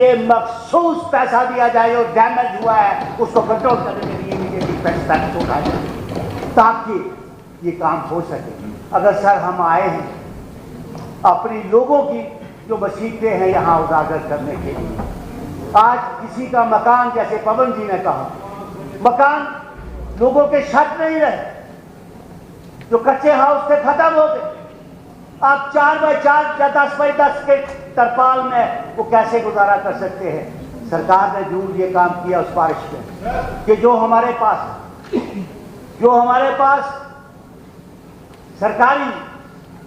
یہ مخصوص پیسہ دیا جائے اور ڈیمیج ہوا ہے اس کو کنٹرول کرنے کے لیے امیڈیٹلی ٹیکس اٹھایا جائے تاکہ یہ کام ہو سکے. اگر سر ہم آئے ہیں اپنی لوگوں کی جو مصیبتیں ہیں یہاں اجاگر کرنے کے لیے. آج کسی کا مکان جیسے پون جی نے کہا مکان لوگوں کے چھت نہیں رہے, جو کچے ہاؤس سے ختم ہو گئے. آپ 4x4 یا 10x10 کے ترپال میں وہ کیسے گزارا کر سکتے ہیں؟ سرکار نے ضرور یہ کام کیا اس بارش میں کہ جو ہمارے پاس سرکاری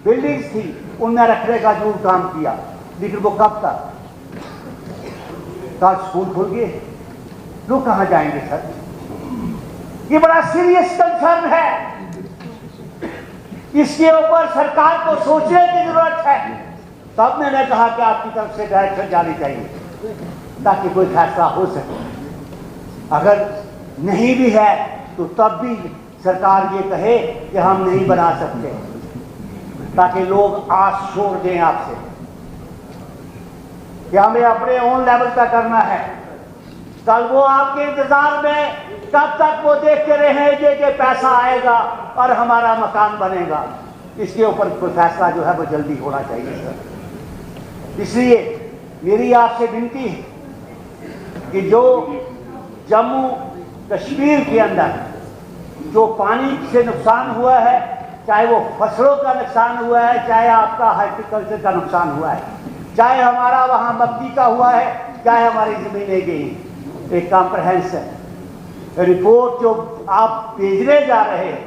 بلڈنگز تھی ان میں رکھنے کا ضرور کام کیا. لیکن وہ کب تک؟ کل اسکول کھل گئے, لوگ کہاں جائیں گے سر؟ یہ بڑا سیریس کنسرن ہے, اس کے اوپر سرکار کو سوچنے کی ضرورت ہے. تب میں نے کہا کہ آپ کی طرف سے ڈائریکشن جانی چاہیے تاکہ کوئی فیصلہ ہو سکے. اگر نہیں بھی ہے تو تب بھی سرکار یہ کہے کہ ہم نہیں بنا سکتے, تاکہ لوگ آس چھوڑ دیں آپ سے کہ ہمیں اپنے اون لیول پہ کرنا ہے. کل وہ آپ کے انتظار میں کب تک وہ دیکھتے رہیں گے کہ پیسہ آئے گا اور ہمارا مکان بنے گا. اس کے اوپر کوئی فیصلہ جو ہے وہ جلدی ہونا چاہیے سر. اس لیے میری آپ سے بنتی ہے کہ جو جموں کشمیر کے اندر جو پانی سے نقصان ہوا ہے, چاہے وہ فصلوں کا نقصان ہوا ہے, چاہے آپ کا ہارٹیکلچر کا نقصان ہوا ہے, چاہے ہمارا وہاں مکئی کا ہوا ہے, چاہے ہماری زمینیں گئی, ایک کمپریہنسو رپورٹ جو آپ بھیجنے جا رہے ہیں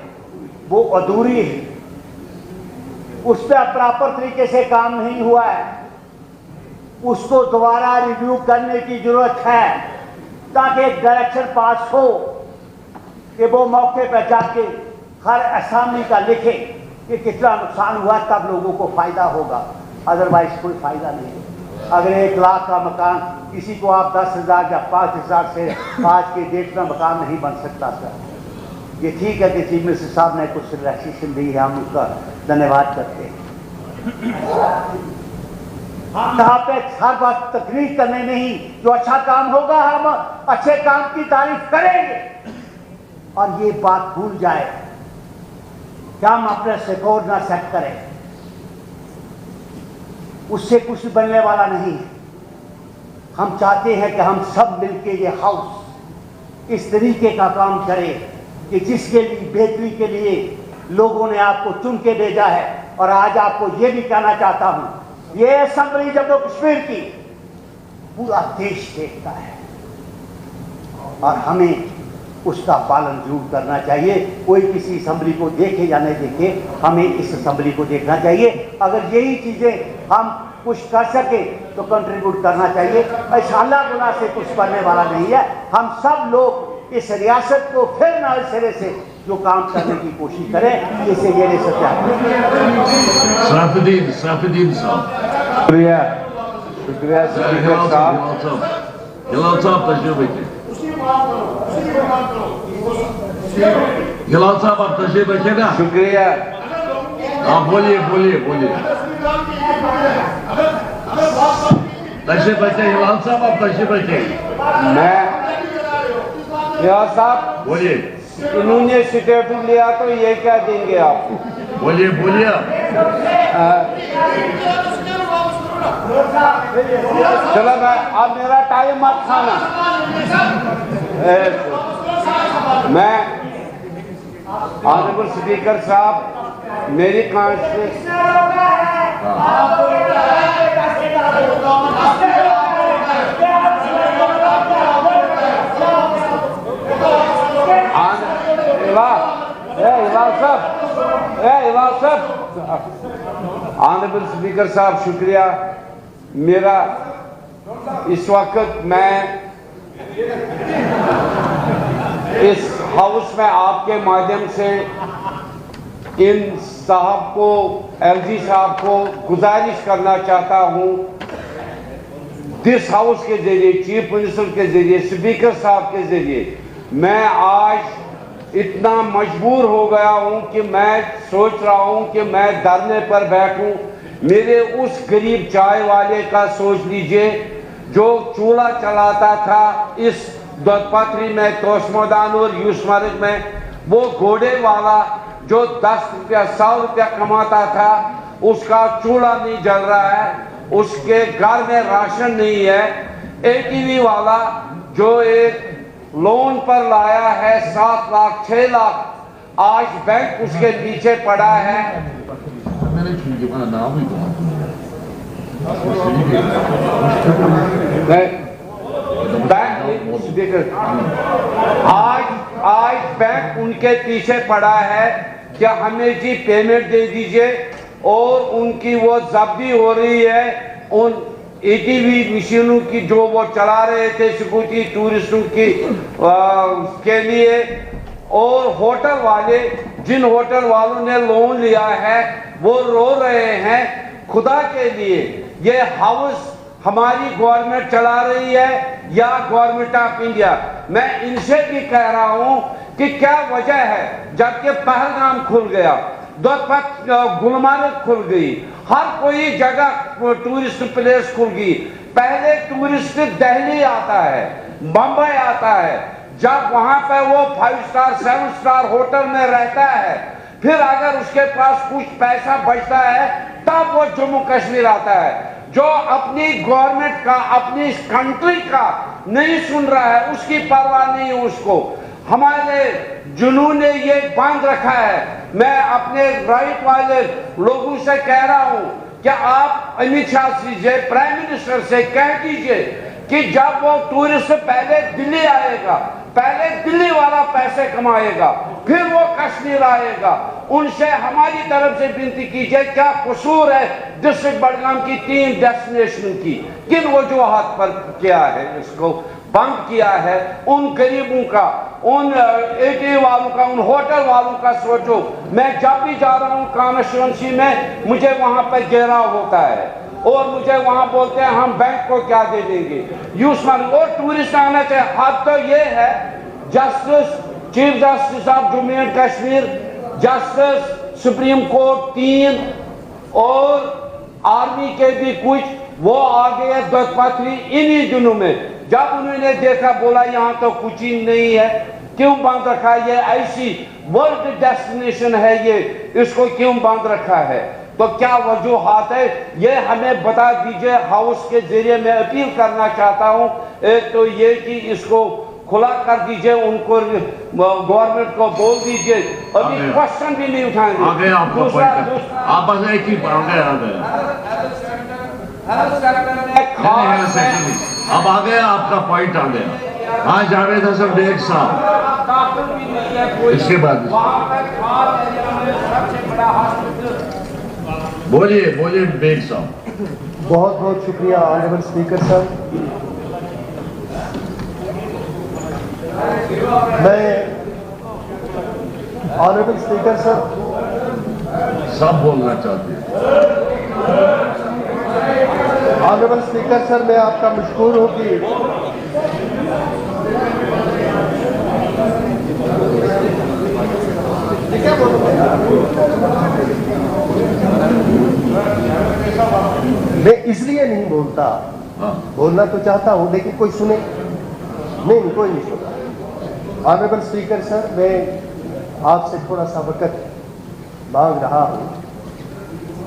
وہ ادھوری ہے. اس پہ پراپر طریقے سے کام نہیں ہوا ہے. اس کو دوبارہ ریویو کرنے کی ضرورت ہے تاکہ ایک ڈائریکشن پاس ہو کہ وہ موقع پہ جا کے ہر اسامبلی کا لکھے کہ کتنا نقصان ہوا, تب لوگوں کو فائدہ ہوگا. ادروائز کوئی فائدہ نہیں ہے. اگر 1 لاکھ کا مکان کسی کو آپ 10,000 یا 5,000 سے آج کے ڈیٹ میں مکان نہیں بن سکتا سر. یہ ٹھیک ہے کہ چیف منسٹر صاحب نے کچھ ریلیکسیشن دی ہے, ہم اس کا دھنیہ کرتے ہیں. ہم یہاں پہ ہر وقت تقریر کرنے نہیں, جو اچھا کام ہوگا ہم اچھے کام کی تعریف کریں گے اور یہ بات بھول جائے کہ ہم اپنے سکور نہ سیٹ کریں. اس سے کچھ بننے والا نہیں ہے. ہم چاہتے ہیں کہ ہم سب مل کے یہ ہاؤس اس طریقے کا کام کرے کہ جس کے لیے بہتری کے لیے لوگوں نے آپ کو چن کے بھیجا ہے. اور آج آپ کو یہ بھی کہنا چاہتا ہوں, یہ اسمبلی جموں کشمیر کی پورا دیش دیکھتا ہے اور ہمیں اس کا پالن ضرور کرنا چاہیے. کوئی کسی اسمبلی کو دیکھے یا نہیں دیکھے, ہمیں اس اسمبلی کو دیکھنا چاہیے. اگر یہی چیزیں ہم کچھ کر سکیں تو کنٹریبیوٹ کرنا چاہیے. انشاءاللہ گناہ سے کچھ کرنے والا نہیں ہے. ہم سب لوگ اس ریاست کو پھر نئے سرے سے جو کام کرنے کی کوشش کریں, اسے یہ نہیں سکتا. صافدین صاحب, شکریہ سپیکر صاحب. جلال صاحب تشریف رکھیں. جلال صاحب آپ تشریف رکھیں نا. شکریہ. آپ بولیے. تشریف رکھیں جلال صاحب, آپ تشریف رکھیں. میں ریاض صاحب بولیے. انہوں نے اسٹیٹو لیا تو یہ کیا دیں گے آپ کو؟ بولیے. چلو میں اب میرا ٹائم مت کھانا. میں آنریبل اسپیکر صاحب, میری کانسٹیٹوئنسی آنریبل اسپیکر صاحب شکریہ. میرا اس وقت میں اس ہاؤس میں آپ کے مادھیم سے ان صاحب کو, ایل جی صاحب کو گزارش کرنا چاہتا ہوں, دس ہاؤس کے ذریعے, چیف منسٹر کے ذریعے, اسپیکر صاحب کے ذریعے میں آج اتنا مجبور ہو گیا ہوں کہ میں سوچ رہا ہوں کہ میں دھرنے پر بیٹھوں. میرے اس غریب چائے والے کا سوچ لیجئے जो चूल्हा चलाता था इस दौलतपथरी में, तोशमैदान और यूसुफमर्ग में, वो घोड़े वाला जो 10 रुपया 100 रुपया कमाता था, उसका चूल्हा नहीं जल रहा है, उसके घर में राशन नहीं है। ATV वाला जो एक लोन पर लाया है 7 लाख 6 लाख, आज बैंक उसके पीछे पड़ा है। आज बैंक उनके पीछे पड़ा है कि हमें जी पेमेंट दे दीजिए, और उनकी वो जब्ती हो रही है उन ATV मशीनों की जो वो चला रहे थे सिक्योरिटी टूरिस्टों की के लिए। और होटल वाले, जिन होटल वालों ने लोन लिया है, वो रो रहे हैं खुदा के लिए, ये हाउस हमारी गवर्नमेंट चला रही है या गवर्नमेंट ऑफ इंडिया। मैं इनसे भी कह रहा हूं कि क्या वजह है, जबकि पहलगाम खुल गया, गुलमर्ग खुल गई, हर कोई जगह टूरिस्ट प्लेस खुल गई। पहले टूरिस्ट दिल्ली आता है, बम्बई आता है, जब वहां पे वो 5 स्टार 7 स्टार होटल में रहता है, फिर अगर उसके पास कुछ पैसा बचता है तब वो जम्मू कश्मीर आता है। जो अपनी गवर्नमेंट का, अपनी कंट्री का नहीं सुन रहा है, उसकी परवाह नहीं है उसको। हमारे जुनून ने ये बांध रखा है। मैं अपने राइट वाले लोगों से कह रहा हूं कि आप अमित शाह से, प्राइम मिनिस्टर से कह दीजिए कि जब वो टूरिस्ट पहले दिल्ली आएगा, पहले दिल्ली वाला पैसे कमाएगा, फिर वो कश्मीर आएगा। उनसे हमारी तरफ से विनती कीजिए, क्या कसूर है डिस्ट्रिक्ट बडगाम की 3 डेस्टिनेशन की, किन वजूहात पर किया है, इसको बंद किया है। उन गरीबों का, उन ATV वालों का, उन होटल वालों का सोचो। मैं जब भी जा रहा हूँ कॉन्स्टिट्यूएंसी में, मुझे वहां पर घेराव होता है और मुझे वहां बोलते हैं हम बैंक को क्या दे देंगे, यूसुफमर्ग और टूरिस्ट आना चाहिए। अब तो ये है, justice, chief justice of Jammu and Kashmir, justice supreme court 3 और आर्मी के भी कुछ, वो आ गए दौलतपथरी इन्हीं दिनों में। जब उन्होंने देखा, बोला यहाँ तो कुछ ही नहीं है, क्यों बंद रखा है, ये ऐसी वर्ल्ड डेस्टिनेशन है, ये इसको क्यों बंद रखा है, तो क्या वजूहात है, ये हमें बता दीजिए। हाउस के जरिए मैं अपील करना चाहता हूँ, एक तो ये कि इसको खुला कर दीजिए, उनको गवर्नमेंट को बोल दीजिए, अभी क्वेश्चन भी नहीं उठाएंगे। आप बस एक ही अब आ गया, आपका पॉइंट आ गया। हाँ जावेद हसन बेग साहब, इसके बाद बोलिए बोलिए बेग साहब। बहुत बहुत शुक्रिया ऑनरेबल स्पीकर साहब। मैं ऑनरेबल स्पीकर साहब सब बोलना चाहते हैं। ऑनरेबल स्पीकर सर, मैं आपका मशकूर हूँ कि मैं इसलिए नहीं बोलता, बोलना तो चाहता हूँ लेकिन कोई सुने नहीं, कोई नहीं सुनता। ऑनरेबल स्पीकर सर, मैं आपसे थोड़ा सा वक्त मांग रहा हूँ,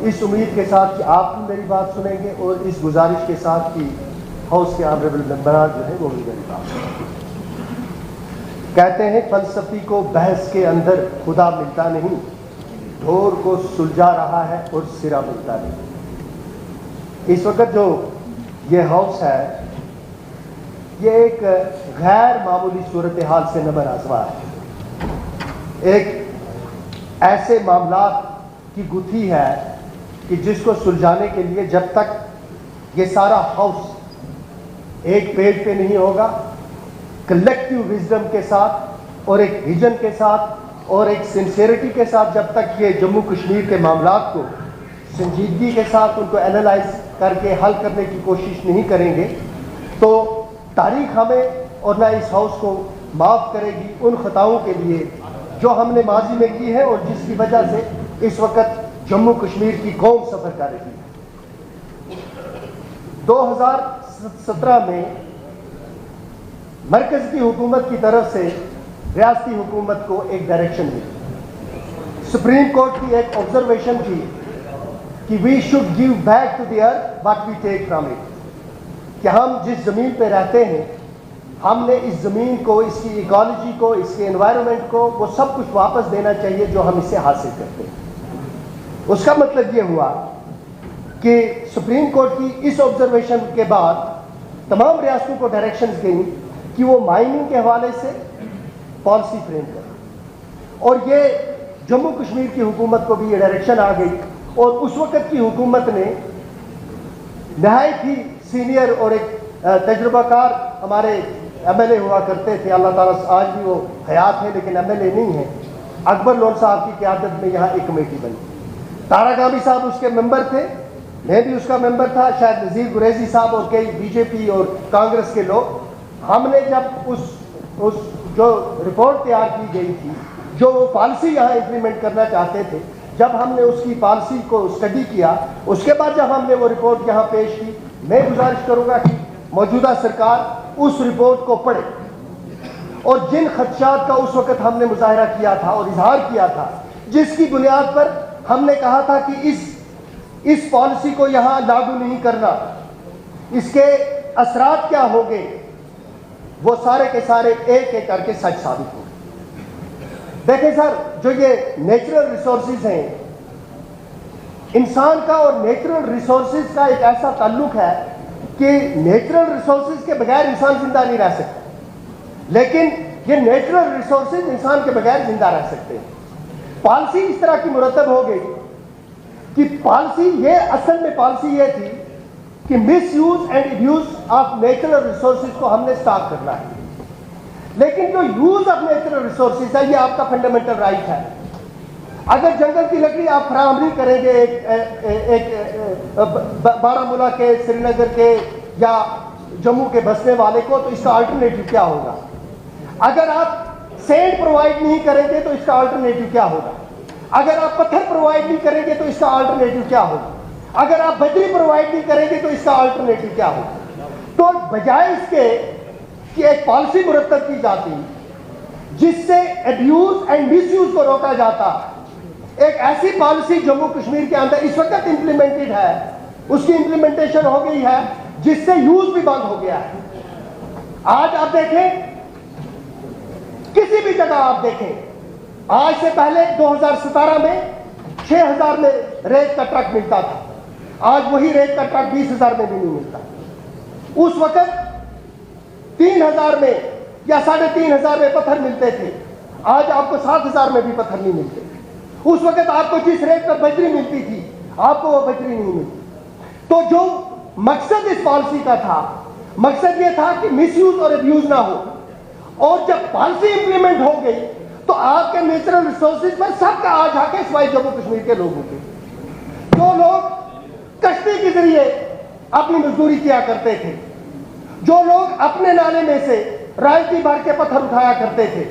इस उम्मीद के साथ कि आप भी मेरी बात सुनेंगे और इस गुजारिश के साथ कि हाउस के ऑनरेबल मेंबरान जो है वो भी मेरी बात सुनेंगे। कहते हैं फलसफी को बहस के अंदर खुदा मिलता नहीं, ढोर को सुलझा रहा है और सिरा मिलता नहीं। इस वक्त जो ये हाउस है, ये एक गैर मामूली सूरत हाल से नंबर आजमा है। एक ऐसे मामला की गुत्थी है कि जिसको सुलझाने के लिए जब तक ये सारा हाउस एक पेज पे नहीं होगा, कलेक्टिव विजडम के साथ और एक विजन के साथ और एक सिंसियरिटी के साथ, जब तक ये जम्मू कश्मीर के मामलात को संजीदगी के साथ उनको एनालाइज करके हल करने की कोशिश नहीं करेंगे, तो तारीख हमें और ना इस हाउस को माफ़ करेगी उन खताओं के लिए जो हमने माजी में की है और जिसकी वजह से इस वक्त जम्मू कश्मीर की कौम सफ़र कर रही है। 2017 में मरकज की हुकूमत की तरफ से रियासती हुकूमत को एक डायरेक्शन मिली। सुप्रीम कोर्ट की एक ऑब्जर्वेशन थी कि we should give back to the earth what we take from it, कि हम जिस ज़मीन पे रहते हैं हमने इस ज़मीन को, इसकी इकोलॉजी को, इसके एनवायरनमेंट को, वो सब कुछ वापस देना चाहिए जो हम इससे हासिल करते हैं। उसका मतलब ये हुआ कि सुप्रीम कोर्ट की इस ऑब्जर्वेशन के बाद तमाम रियासतों को डायरेक्शंस गई कि वो माइनिंग के हवाले से पॉलिसी फ्रेम करें, और ये जम्मू कश्मीर की हुकूमत को भी ये डायरेक्शन आ गई। और उस वक़्त की हुकूमत ने नहायत ही सीनियर और एक तजुर्बाकार हमारे MLA हुआ करते थे, अल्लाह ताला से आज भी वो हयात है लेकिन MLA नहीं है, अकबर लोन साहब की क़यादत में यहाँ एक कमेटी बनी। तारा गामी साहब उसके मेंबर थे, मैं भी उसका मेंबर था, शायद नज़ीर गुरैजी साहब और कई BJP और कांग्रेस के लोग। हमने जब उस जो रिपोर्ट तैयार की गई थी, जो वो पॉलिसी यहाँ इम्प्लीमेंट करना चाहते थे, जब हमने उसकी पॉलिसी को स्टडी किया, उसके बाद जब हमने वो रिपोर्ट यहाँ पेश की, मैं गुजारिश करूँगा कि मौजूदा सरकार उस रिपोर्ट को पढ़े और जिन खदशात का उस वक़्त हमने मुजाहरा किया था और इजहार किया था, जिसकी बुनियाद पर हमने कहा था कि इस पॉलिसी को यहाँ लागू नहीं करना, इसके असरात क्या होंगे, वो सारे के सारे एक एक करके सच साबित हो। देखें सर, जो ये नेचुरल रिसोर्सेज हैं, इंसान का और नेचुरल रिसोर्सेज का एक ऐसा ताल्लुक है कि नेचुरल रिसोर्सेज के बगैर इंसान जिंदा नहीं रह सकता, लेकिन ये नेचुरल रिसोर्सेज इंसान के बगैर जिंदा रह सकते हैं। पॉलिसी इस तरह की मुरतब हो गई कि पॉलिसी ये, असल में पॉलिसी ये थी कि miss use and abuse of natural resources को हमने स्टॉप करना है, लेकिन जो यूज ऑफ नेचुरल रिसोर्सेज है ये आपका फंडामेंटल राइट है। अगर जंगल की लकड़ी आप फराहम नहीं करेंगे एक बारामूला के, श्रीनगर के या जम्मू के बसने वाले को, तो इसका अल्टरनेटिव क्या होगा? अगर आप सैंड प्रोवाइड नहीं करेंगे तो इसका अल्टरनेटिव क्या होगा? अगर आप पत्थर प्रोवाइड नहीं करेंगे तो इसका अल्टरनेटिव क्या होगा? अगर आप बजरी प्रोवाइड नहीं करेंगे तो इसका अल्टरनेटिव क्या होगा? तो बजाय इसके कि एक पॉलिसी मुरतब की जाती जिससे अब्यूज एंड मिसयूज को रोका जाता, एक ऐसी पॉलिसी जम्मू कश्मीर के अंदर इस वक्त इंप्लीमेंटेड है, उसकी इंप्लीमेंटेशन हो गई है जिससे यूज भी बंद हो गया है। आज आप देखें, किसी भी जगह आप देखें, आज से पहले 2017 में 6000 में रेत का ट्रक मिलता था, आज वही रेत का ट्रक 20,000 में भी नहीं मिलता। उस वक्त 3000 में या 3500 में पत्थर मिलते थे, आज आपको 7000 में भी पत्थर नहीं मिलते। उस वक्त आपको जिस रेट पर बजरी मिलती थी, आपको वो बजरी नहीं मिलती। तो जो मकसद इस पॉलिसी का था, मकसद ये था कि मिसयूज और अब्यूज ना हो, और जब पॉलिसी इंप्लीमेंट हो गई तो आपके नेचुरल रिसोर्सेज पर सबका आज आके सिवाय जम्मू कश्मीर के लोगों के, जो लोग कश्ती के जरिए अपनी मजदूरी किया करते थे, जो लोग अपने नाले में से रायती भर के पत्थर उठाया करते थे,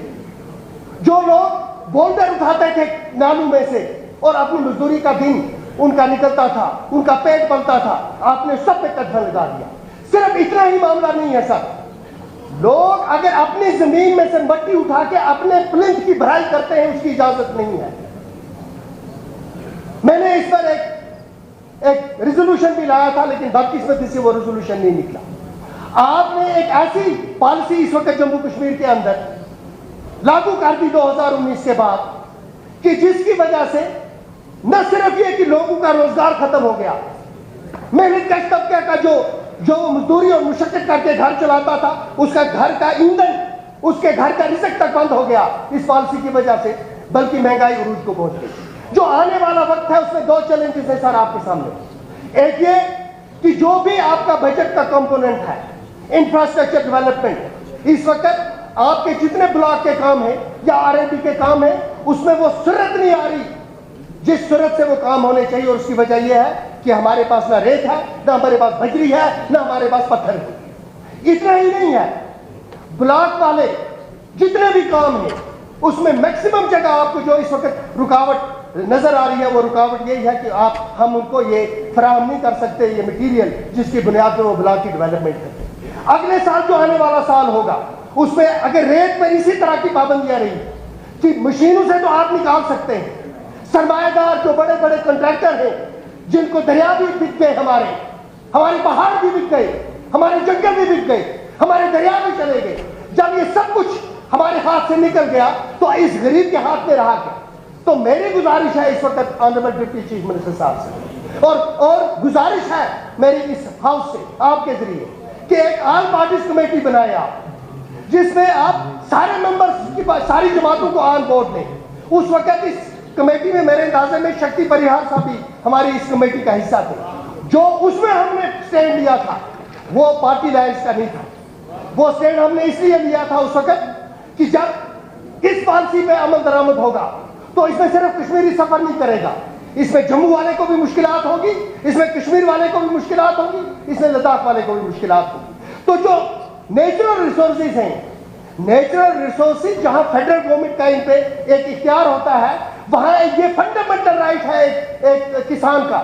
जो लोग बोल्डर उठाते थे नालों में से और अपनी मजदूरी का दिन उनका निकलता था, उनका पेट पलता था, आपने सब पे कटघरा लगा दिया। सिर्फ इतना ही मामला नहीं है सर, लोग अगर अपनी जमीन में से मट्टी उठा के अपने प्लिंथ की भराई करते हैं, उसकी इजाजत नहीं है। मैंने इस पर एक रिजोल्यूशन भी लाया था, लेकिन बदकिस्मती से वो रिजोल्यूशन नहीं निकला। आपने एक ऐसी पॉलिसी इस वक्त जम्मू कश्मीर के अंदर लागू कर दी 2019 के बाद कि जिसकी वजह से न सिर्फ ये कि लोगों का रोजगार खत्म हो गया, मेहनत कश तबके का जो मजदूरी और मुशक्कत करके घर चलाता था, उसका घर का ईंधन, उसके घर का रिज़्क तक बंद हो गया इस पॉलिसी की वजह से, बल्कि महंगाई उरूज को पहुंच गई। जो आने वाला वक्त है उसमें 2 चैलेंजेस है सर आपके सामने। एक ये कि जो भी आपका बजट का कंपोनेंट है, इंफ्रास्ट्रक्चर डेवलपमेंट, इस वक्त आपके जितने ब्लॉक के काम है या R&D के काम है, उसमें वो सूरत नहीं आ रही जिस सूरत से वो काम होने चाहिए। और उसकी वजह यह है कि हमारे पास ना रेत है, ना हमारे पास बजरी है, ना हमारे पास पत्थर है। इतना ही नहीं है, ब्लॉक वाले जितने भी काम है उसमें मैक्सिमम जगह आपको जो इस वक्त रुकावट नजर आ रही है वो रुकावट यही है कि हम उनको ये फराहम नहीं कर सकते ये मटीरियल जिसकी बुनियाद पर वो ब्लॉक की डेवलपमेंट करते हैं। अगले साल जो आने वाला साल होगा उसमें अगर रेत पर इसी तरह की पाबंदियां रही कि मशीनों से तो आप निकाल सकते हैं, सरमाएदार जो बड़े बड़े कंट्रैक्टर हैं जिनको दरिया भी बिक गए, हमारे पहाड़ भी बिक गए, हमारे जंगल भी बिक गए, हमारे दरिया भी चले गए, जब ये सब कुछ हमारे हाथ से निकल गया तो इस गरीब के हाथ में रहा क्या? तो मेरी गुजारिश है इस वक्त ऑनरेबल डिप्टी चीफ मिनिस्टर साहब से और गुजारिश है मेरी इस हाउस से आपके जरिए कि एक ऑल पार्टीज कमेटी बनाए आप, जिसमें आप सारे मेंबर्स की सारी जमातों को ऑन बोर्ड लें। उस वक्त इस कमेटी में मेरे अंदाजे में शक्ति परिहार साहब भी हमारी इस कमेटी का हिस्सा थे। जो उसमें हमने स्टैंड लिया था वो पार्टी लाइन्स का नहीं था, वो स्टैंड हमने इसलिए लिया था उस वक्त कि जब इस पॉलिसी पे अमल दरामद होगा तो इसमें सिर्फ कश्मीरी सफर नहीं करेगा, इसमें जम्मू वाले को भी मुश्किलात होगी, इसमें कश्मीर वाले को भी मुश्किलात होगी, इसमें लद्दाख वाले को भी मुश्किलात होगी। तो जो नेचुरल रिसोर्सेज हैं, नेचुरल रिसोर्सेज जहां फेडरल गवर्नमेंट का इन पे एक इख्तियार होता है, वहां ये फंडामेंटल राइट है एक किसान का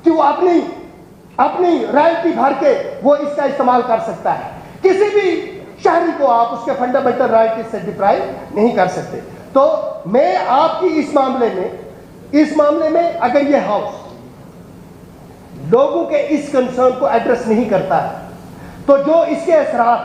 कि वो अपनी रॉयल्टी भर के वो इसका इस्तेमाल कर सकता है। किसी भी शहरी को आप उसके फंडामेंटल राइट से डिप्राइव नहीं कर सकते। तो मैं आपकी इस मामले में अगर ये हाउस लोगों के इस कंसर्न को एड्रेस नहीं करता है तो जो इसके असरात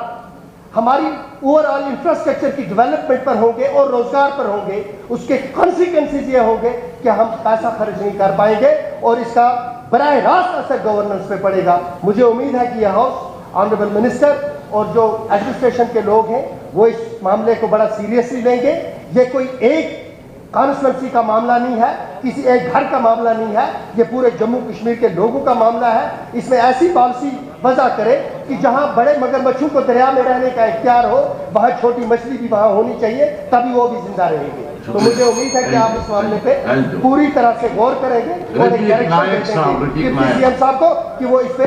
हमारी ओवरऑल इंफ्रास्ट्रक्चर की डेवलपमेंट पर होंगे और रोजगार पर होंगे, उसके कॉन्सिक्वेंसेज ये होंगे कि हम पैसा खर्च नहीं कर पाएंगे और इसका बराह रास्त असर गवर्नेंस पे पड़ेगा। मुझे उम्मीद है कि यह हाउस ऑनरेबल मिनिस्टर और जो एडमिनिस्ट्रेशन के लोग हैं वो इस मामले को बड़ा सीरियसली लेंगे। ये कोई एक कॉन्स्टिट्यूंसी का मामला नहीं है, किसी एक घर का मामला नहीं है, ये पूरे जम्मू कश्मीर के लोगों का मामला है। इसमें ऐसी पॉलिसी वजह करे कि जहां बड़े मगरमच्छों को दरिया में रहने का इख्तियार हो, वहां छोटी मछली भी वहां होनी चाहिए, तभी वो भी जिंदा रहेंगे। तो मुझे उम्मीद है कि आप इस मामले पे पूरी तरह से गौर करेंगे और एक डायरेक्शन देंगे सीएम साहब को कि वो इस पे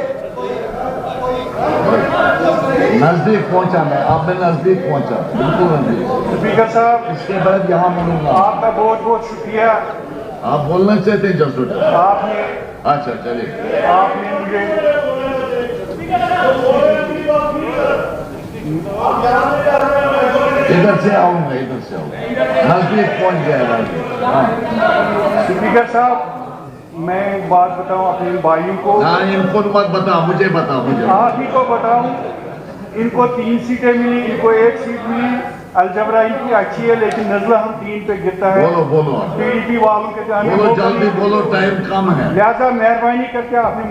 नजदीक पहुंचा। मैं आप में नजदीक पहुंचा, बिल्कुल नजदीक। स्पीकर साहब, इसके बाद यहाँ बोलूंगा। आपका बहुत बहुत शुक्रिया। आप बोलना चाहते हैं जस्ट? आपने अच्छा चलिए। आपने मुझे इधर से आऊंगा, नजदीक पहुंच जाएगा। हाँ। स्पीकर साहब, मैं एक बात बताऊं अपने भाइयों को। ना इनको मत बता, मुझे बता। मुझे आप ही को बताऊं, इनको 3 सीटें मिली, इनको 1 सीट मिली। अलजबरा इनकी अच्छी है लेकिन नजला हम 3 पे गिरता है। बोलो पीडीपी वालों के जाने बोलो, जल्दी बोलो, टाइम कम है। लिहाजा मेहरबानी करके आपने